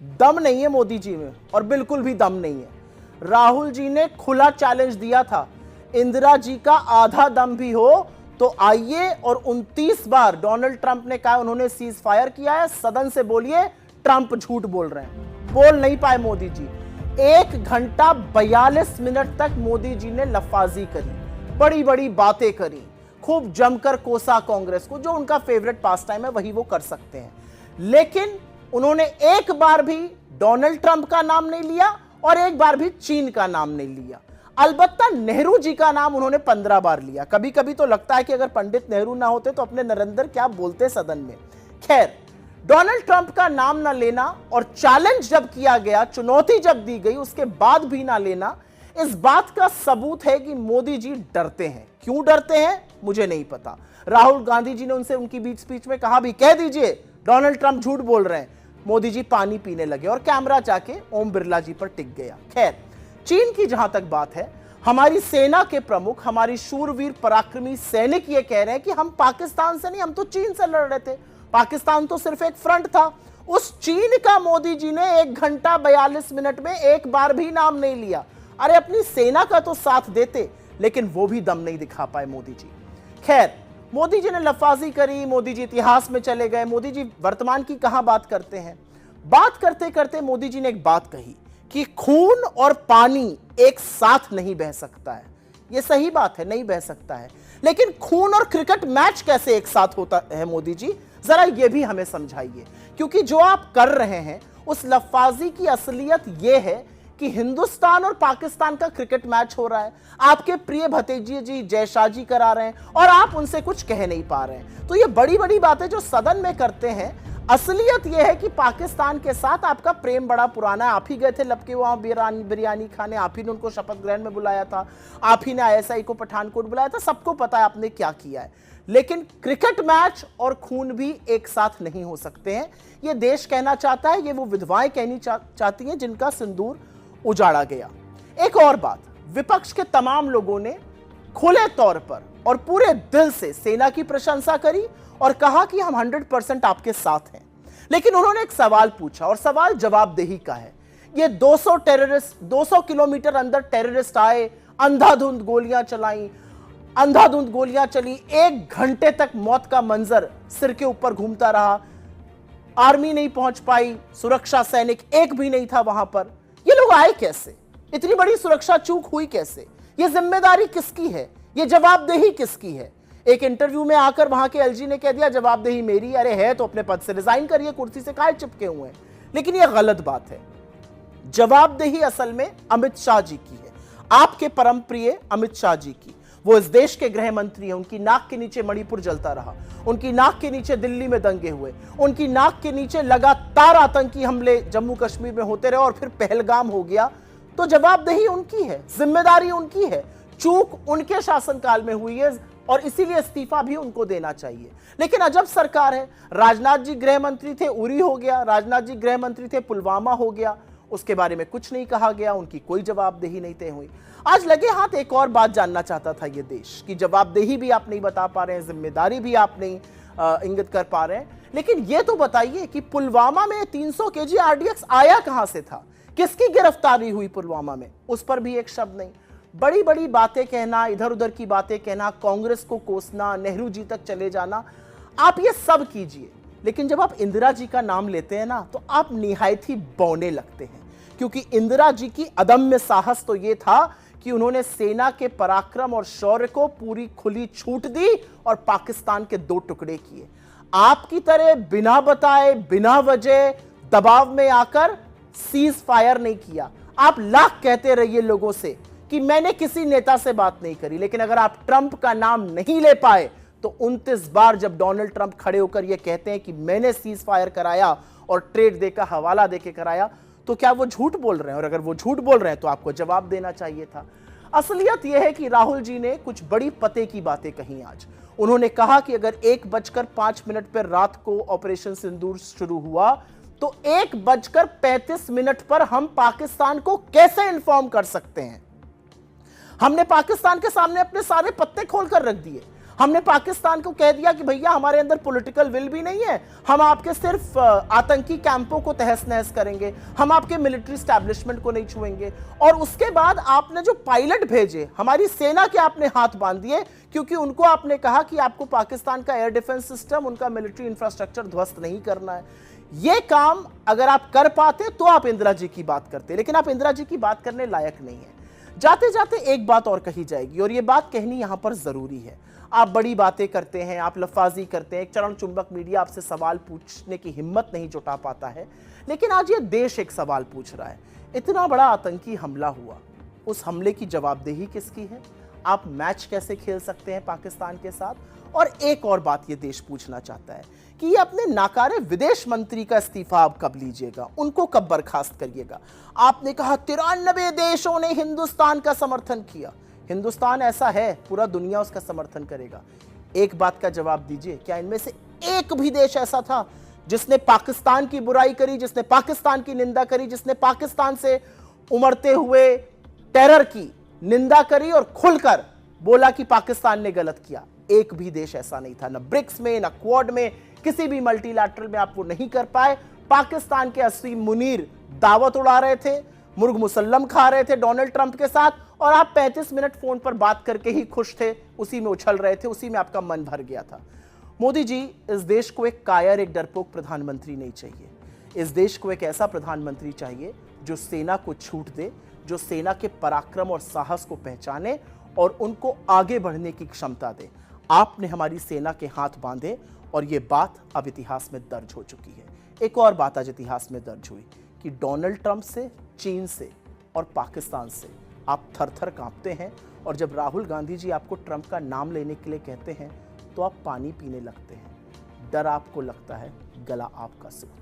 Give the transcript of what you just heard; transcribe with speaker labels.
Speaker 1: दम नहीं है मोदी जी में, और बिल्कुल भी दम नहीं है। राहुल जी ने खुला चैलेंज दिया था, इंदिरा जी का आधा दम भी हो तो आइए और 29 बार डोनाल्ड ट्रंप ने कहा उन्होंने सीज फायर किया है, सदन से बोलिए ट्रंप झूठ बोल रहे हैं। बोल नहीं पाए मोदी जी। 1 घंटा 42 मिनट तक मोदी जी ने लफाजी करी, बड़ी बड़ी बातें करी, खूब जमकर कोसा कांग्रेस को, जो उनका फेवरेट पास टाइम है वही वो कर सकते हैं। लेकिन उन्होंने एक बार भी डोनाल्ड ट्रंप का नाम नहीं लिया और एक बार भी चीन का नाम नहीं लिया। अलबत्ता नेहरू जी का नाम उन्होंने 15 बार लिया। कभी कभी तो लगता है कि अगर पंडित नेहरू ना होते तो अपने नरेंद्र क्या बोलते सदन में। खैर, डोनाल्ड ट्रंप का नाम ना लेना और चैलेंज जब किया गया, चुनौती जब दी गई, उसके बाद भी ना लेना, इस बात का सबूत है कि मोदी जी डरते हैं। क्यों डरते हैं मुझे नहीं पता। राहुल गांधी जी ने उनसे उनकी बीच स्पीच में कहा भी, कह दीजिए डोनाल्ड ट्रंप झूठ बोल रहे हैं। मोदी जी पानी पीने लगे और कैमरा जाके ओम बिरला जी पर टिक गया। खैर, चीन की जहां तक बात है, हमारी सेना के प्रमुख, हमारी शूरवीर पराक्रमी सैनिक ये कह रहे हैं कि हम पाकिस्तान से नहीं, हम तो चीन से लड़ रहे थे, पाकिस्तान तो सिर्फ एक फ्रंट था। उस चीन का मोदी जी ने 1 घंटा 42 मिनट में एक बार भी नाम नहीं लिया। अरे अपनी सेना का तो साथ देते, लेकिन वो भी दम नहीं दिखा पाए मोदी जी। खैर, मोदी जी ने लफाजी करी, मोदी जी इतिहास में चले गए। मोदी जी वर्तमान की कहां बात करते हैं। बात करते करते मोदी जी ने एक बात कही कि खून और पानी एक साथ नहीं बह सकता है। यह सही बात है, नहीं बह सकता है, लेकिन खून और क्रिकेट मैच कैसे एक साथ होता है मोदी जी, जरा यह भी हमें समझाइए। क्योंकि जो आप कर रहे हैं उस लफाजी की असलियत यह है कि हिंदुस्तान और पाकिस्तान का क्रिकेट मैच हो रहा है, आपके प्रिय भतीजे जी जयशाह जी करा रहे हैं और आप उनसे कुछ कह नहीं पा रहे हैं। तो ये बड़ी बड़ी बातें जो सदन में करते हैं, असलियत यह है कि पाकिस्तान के साथ आपका प्रेम बड़ा पुराना है। आप ही गए थे लपके वहां बिरयानी खाने, आप ही ने उनको शपथ ग्रहण में बुलाया था, आप ही ने आईएसआई को पठानकोट बुलाया था, सबको पता है आपने क्या किया है। लेकिन क्रिकेट मैच और खून भी एक साथ नहीं हो सकते हैं। यह देश कहना चाहता है, ये वो विधवाएं कहनी चाहती हैं जिनका सिंदूर उजाड़ा गया। एक और बात, विपक्ष के तमाम लोगों ने खुले तौर पर और पूरे दिल से सेना की प्रशंसा करी और कहा कि हम 100% आपके साथ हैं। लेकिन उन्होंने एक सवाल पूछा और सवाल जवाबदेही का है। ये 200 टेररिस्ट, 200 किलोमीटर अंदर टेररिस्ट आए, अंधाधुंध गोलियां चलाई, अंधाधुंध गोलियां चली, 1 घंटे तक मौत का मंजर सिर के ऊपर घूमता रहा, आर्मी नहीं पहुंच पाई, सुरक्षा सैनिक एक भी नहीं था वहां पर। ये लोग आए कैसे? इतनी बड़ी सुरक्षा चूक हुई कैसे? ये जिम्मेदारी किसकी है? ये जवाबदेही किसकी है? एक इंटरव्यू में आकर वहां के एलजी ने कह दिया जवाबदेही मेरी। अरे है तो अपने पद से रिजाइन करिए, कुर्सी से काहे चिपके हुए हैं? लेकिन यह गलत बात है। जवाबदेही असल में अमित शाह जी की है, आपके परम प्रिय अमित शाह जी की। वो इस देश के गृह मंत्री हैं, उनकी नाक के नीचे मणिपुर जलता रहा, उनकी नाक के नीचे दिल्ली में दंगे हुए, उनकी नाक के नीचे लगातार आतंकी हमले जम्मू कश्मीर में होते रहे और फिर पहलगाम हो गया। तो जवाबदेही उनकी है, जिम्मेदारी उनकी है, चूक उनके शासनकाल में हुई है और इसीलिए इस्तीफा भी उनको देना चाहिए। लेकिन अजब सरकार है, राजनाथ जी गृह मंत्री थे, उरी हो गया, राजनाथ जी गृह मंत्री थे, पुलवामा हो गया, उसके बारे में कुछ नहीं कहा गया, उनकी कोई जवाबदेही नहीं तय हुई। आज लगे हाथ एक और बात जानना चाहता था ये देश कि जवाबदेही भी आप नहीं बता पा रहे हैं, जिम्मेदारी भी आप नहीं इंगित कर पा रहे हैं। लेकिन ये तो बताइए कि पुलवामा में 300 केजी आरडीएक्स आया कहां से था, किसकी गिरफ्तारी हुई पुलवामा में, उस पर भी एक शब्द नहीं। बड़ी बड़ी बातें कहना, इधर उधर की बातें कहना, कांग्रेस को कोसना, नेहरू जी तक चले जाना, आप ये सब कीजिए, लेकिन जब आप इंदिरा जी का नाम लेते हैं ना तो आप निहायत ही बौने लगते हैं। क्योंकि इंदिरा जी की अदम्य साहस तो यह था कि उन्होंने सेना के पराक्रम और शौर्य को पूरी खुली छूट दी और पाकिस्तान के 2 टुकड़े किए। आपकी तरह बिना बताए, बिना वजह दबाव में आकर सीज फायर नहीं किया। आप लाख कहते रहिए लोगों से कि मैंने किसी नेता से बात नहीं करी, लेकिन अगर आप ट्रंप का नाम नहीं ले पाए तो 29 बार जब डोनाल्ड ट्रंप खड़े होकर यह कहते हैं कि मैंने सीज फायर कराया और ट्रेड डे का हवाला देके कराया, तो क्या वो झूठ बोल रहे हैं? और अगर वो झूठ बोल रहे हैं तो आपको जवाब देना चाहिए था। असलियत यह है कि राहुल जी ने कुछ बड़ी पते की बातें कही आज। उन्होंने कहा कि अगर 1:05 पर रात को ऑपरेशन सिंदूर शुरू हुआ तो 1:35 पर हम पाकिस्तान को कैसे इन्फॉर्म कर सकते हैं? हमने पाकिस्तान के सामने अपने सारे पत्ते खोलकर रख दिए। हमने पाकिस्तान को कह दिया कि भैया हमारे अंदर पॉलिटिकल विल भी नहीं है, हम आपके सिर्फ आतंकी कैंपों को तहस नहस करेंगे, हम आपके मिलिट्री स्टैब्लिशमेंट को नहीं छुएंगे। और उसके बाद आपने जो पायलट भेजे, हमारी सेना के आपने हाथ बांध दिए, क्योंकि उनको आपने कहा कि आपको पाकिस्तान का एयर डिफेंस सिस्टम, उनका मिलिट्री इंफ्रास्ट्रक्चर ध्वस्त नहीं करना है। ये काम अगर आप कर पाते तो आप इंदिरा जी की बात करते, लेकिन आप इंदिरा जी की बात करने लायक नहीं है। जाते जाते एक बात और कही जाएगी, और ये बात कहनी यहां पर जरूरी है। आप बड़ी बातें करते हैं, आप लफाजी करते हैं, एक चरण चुंबक मीडिया आपसे सवाल पूछने की हिम्मत नहीं जुटा पाता है, लेकिन आज ये देश एक सवाल पूछ रहा है। इतना बड़ा आतंकी हमला हुआ, उस हमले की जवाबदेही किसकी है? आप मैच कैसे खेल सकते हैं पाकिस्तान के साथ? और एक और बात ये देश पूछना चाहता है कि ये अपने नाकारे विदेश मंत्री का इस्तीफा आप कब लीजिएगा, उनको कब बर्खास्त करिएगा? आपने कहा 93 देशों ने हिंदुस्तान का समर्थन किया। हिंदुस्तान ऐसा है, पूरा दुनिया उसका समर्थन करेगा। एक बात का जवाब दीजिए, क्या इनमें से एक भी देश ऐसा था जिसने पाकिस्तान की बुराई करी, जिसने पाकिस्तान की निंदा करी, जिसने पाकिस्तान से उमड़ते हुए टेरर की निंदा करी और खुलकर बोला कि पाकिस्तान ने गलत किया? एक भी देश ऐसा नहीं था, ना ब्रिक्स में, ना क्वाड में, किसी भी मल्टीलैटरल में आप वो नहीं कर पाए। पाकिस्तान के असीम मुनीर दावत उड़ा रहे थे, मुर्ग मुसल्लम खा रहे थे डोनाल्ड ट्रंप के साथ, और आप 35 मिनट फोन पर बात करके ही खुश थे, उसी में उछल रहे थे, उसी में आपका मन भर गया था। मोदी जी, इस देश को एक कायर, एक डरपोक प्रधानमंत्री नहीं चाहिए। इस देश को एक ऐसा प्रधानमंत्री चाहिए जो सेना को छूट दे, जो सेना के पराक्रम और साहस को पहचाने और उनको आगे बढ़ने की क्षमता दे। आपने हमारी सेना के हाथ बांधे और ये बात अब इतिहास में दर्ज हो चुकी है। एक और बात आज इतिहास में दर्ज हुई कि डोनाल्ड ट्रंप से, चीन से और पाकिस्तान से आप थर-थर कांपते हैं, और जब राहुल गांधी जी आपको ट्रंप का नाम लेने के लिए कहते हैं तो आप पानी पीने लगते हैं। डर आपको लगता है, गला आपका सूखता है।